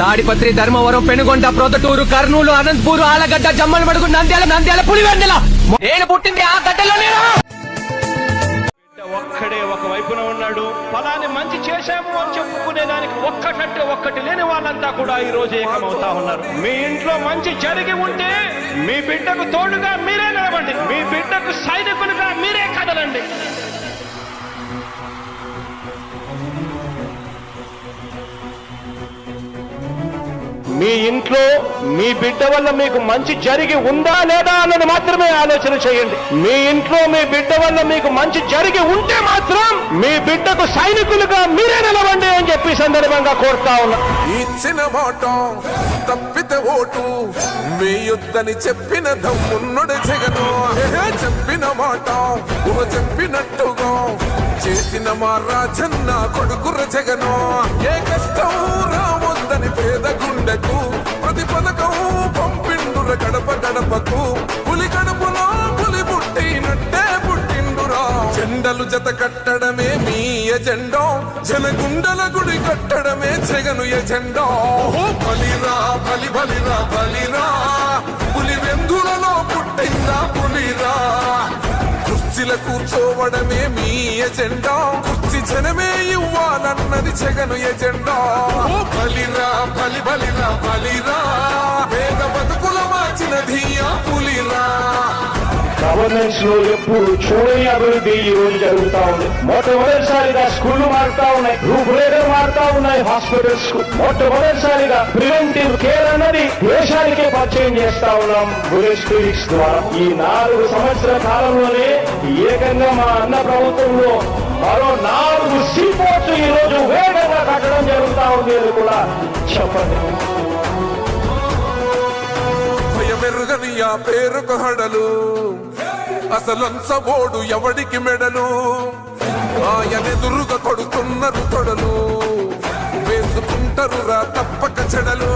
తాడిపత్రి, ధర్మవరం, పెనుగొండ, ప్రొద్దుటూరు, కర్నూలు, అనంతపూర్, ఆలగడ్డ, జమ్మలమడుగు, నంద్యాల, పులివెందుల. నేను పుట్టింది ఆ గడ్డలోనే. ఒక్కడే ఒక వైపున ఉన్నాడు. ఫలాన్ని మంచి చేశాము అని చెప్పుకునే దానికి ఒక్కటంటే ఒక్కటి లేని వాళ్ళంతా కూడా ఈ రోజు ఏకమవుతా ఉన్నారు. మీ ఇంట్లో మంచి జరిగి ఉంటే మీ బిడ్డకు తోడుగా మీరే నిలబండి, మీ బిడ్డకు సైనికులుగా మీరే కదలండి. మీ ఇంట్లో మీ బిడ్డ వల్ల మీకు మంచి జరిగి ఉందా లేదా అన్నది మాత్రమే ఆలోచన చేయండి. మీ ఇంట్లో మీ బిడ్డ వల్ల మీకు మంచి జరిగి ఉంటే మాత్రం మీ బిడ్డకు సైనికులుగా మీరే నిలవండి అని చెప్పి సందర్భంగా కోరుతా ఉన్నా. ఇచ్చిన మాట తప్పితే ఓటు మీ యుద్ధని చెప్పిన దమ్మున్నడు జగను. చెప్పిన మాట చెప్పినట్టుగా చేసిన మా రాజన్న కొడుకుర జగను. ఏ కష్టం రావద్దని పేద గుండెకు ప్రతి పథకం పంపిండుర గడప గడపకు. పులి గడపలో పులి పుట్టినట్టే పుట్టిండురా. జెండలు జత కట్టడమే మీ ఎజెండా, జనగుండల గుడి కట్టడమే జగను ఎజెండా. బలిరా బలి బలిరా బలిరా, పులి వెందులలో పుట్టిందా పులిరా. కుర్చీల కూర్చోవడమే మీ ఎజెండా, కుర్చీ జనమే ఇవ్వాలన్నది జగను ఎజెండా. బలిరా బలి బలిరా బలిరా, పేద బతుకుల మార్చినది ఆ పులిరా. గవర్నెన్స్ లో ఎప్పుడు చూడని అభివృద్ధి ఈ రోజు జరుగుతా ఉంది. మొట్టమొదటిసారిగా స్కూళ్లు మారుతా ఉన్నాయి, రూపురేఖలు మారుతా ఉన్నాయి. హాస్పిటల్స్ మొట్టమొదటిసారిగా ప్రివెంటివ్ కేర్ అన్నది దేశానికే పరిచయం చేస్తా ఉన్నాం బుల్లెట్ క్లినిక్స్ ద్వారా. ఈ 4 సంవత్సరాల కాలంలోనే ఏకంగా మా అన్న ప్రభుత్వంలో మరో 4 సీపోర్ట్స్ ఈ రోజు వేగంగా కట్టడం జరుగుతా ఉంది అని కూడా చెప్పండి. భయమెరుగని ఆ పేరుకు హడలు, అసలంచబోడు ఎవడికి మెడలు. ఆయనెదురుగా కొడుతున్నారు తొడలు, వేసుకుంటారు రా తప్పక చెడలు.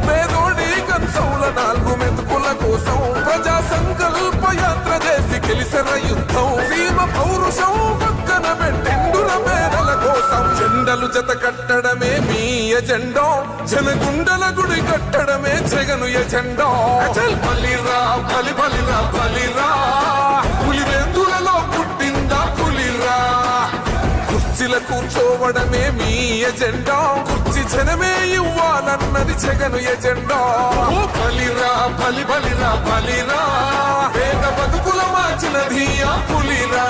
పేదోడి కంచౌల 4 మెతుకుల కోసం ప్రజా సంకల్ప యాత్ర చేసి గెలిసిన యుద్ధం. సీమ పౌరుషం పక్కన పెట్టిండుర పేదల కోసం. జెండలు జత కట్టడమే మీ ఎజెండా, జనగుండల గుడి కట్టడమే జగను ఎజెండా. బలిరా బలి బలిరా బలిరా, పులివెందులలో పుట్టిందా పులిరా. కుర్చీల కూర్చోవడమే మీ ఎజెండా, కుర్చీ జనమే ఇవ్వాలన్నది జగను ఎజెండా. బలిరా బలి బలిరా బలిరా, పేద బతుకుల మార్చినది ఆ పులిరా.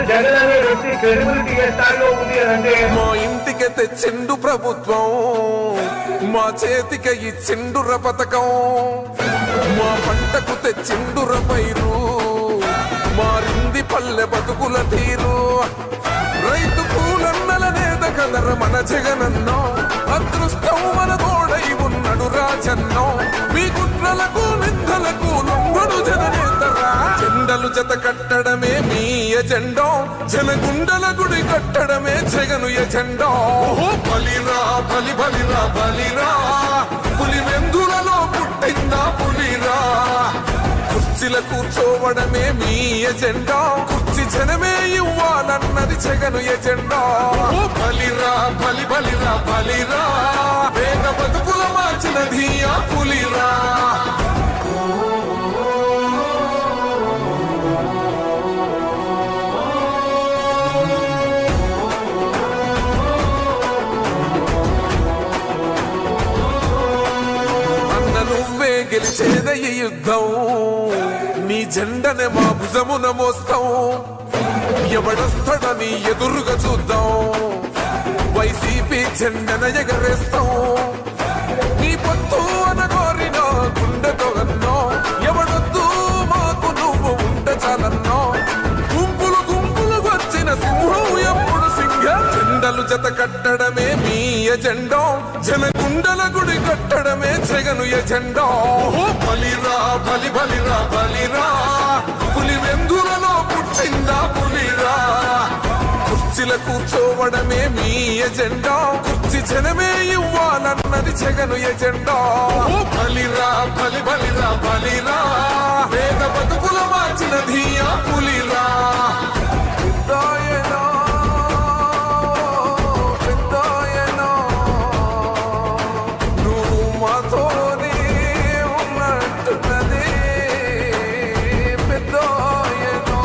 జగన్ అనే వ్యక్తి క్రెడిబిలిటీ ఏ స్థాయిలో ఉంది అంటే మా ఇంటికి తెచ్చిండు ప్రభుత్వం, మా చేతికి ఇచ్చిండుర పథకం. మా పంటకు తెచ్చిండుర పైరు, మారింది పల్లె బతుకుల తీరు. రైతు కూలన్నలనేద కదర మన జగనన్నో, అదృష్టం మన తోడై ఉన్నడు రాజన్నో. మీ కుట్రలకు నిందలకు లొంగడు జననేతరా. జెండలు జత కట్టడమే మీ ఎజెండా, జనగుండల గుడి కట్టడమే జగను ఎజెండా. బలిరా బలి బలిరా బలిరా, పులి వెందులలో పుట్టిందా పులిరా. కుర్చీల కూర్చోవడమే మీ ఎజెండా, కుర్చీ జనమే ఇవ్వాలన్నది జగను ఎజెండా. బలిరా బలి బలిరా బలిరా, పేద బతుకుల మార్చినది ఆ పులిరా. నువ్వే గెలిచేద ఈ యుద్ధం, నీ జెండనే మా భుజమున మోస్తాం. ఎవడొస్తాడని ఎదురుగా చూద్దాం, వైసీపీ జెండన ఎగరేస్తాం. నీ పొత్తు అనగోరిన గుండెతో అన్నో, ఎవడొద్దు మాకు నువ్వు ఉంటే చాలన్నో. గుంపులు గుంపులు వచ్చిన సింహం ఎప్పుడు సింగ. జెండలు జత కట్టడమే మీ ఎజెండా, జనగుండల గుడి కట్టడమే జగను ఎజెండా. బలిరా బలి బలిరా బలిరా, పులి వెందులలో పుట్టిందా పులిరా. కుర్చీల కూర్చోవడమే మీ ఎజెండా, కుర్చీ జనమే ఇవ్వాలన్నది జగను ఎజెండా బలిరా బలి బలిరా బలిరా పేద బతుకుల మార్చినది ఆ పులిరా పెద్దాయనా పెద్దాయనా నువ్వు మాతోనే ఉన్నట్టున్నది పెద్దాయనా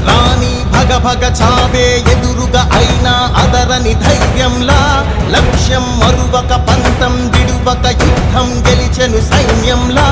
రాణి భగ భగ చావే ఎదురుగా అయినా అదరని ధైర్యంలా లక్ష్యం మరువక పంతం విడువక యుద్ధం గెలిచెను సైన్యంలా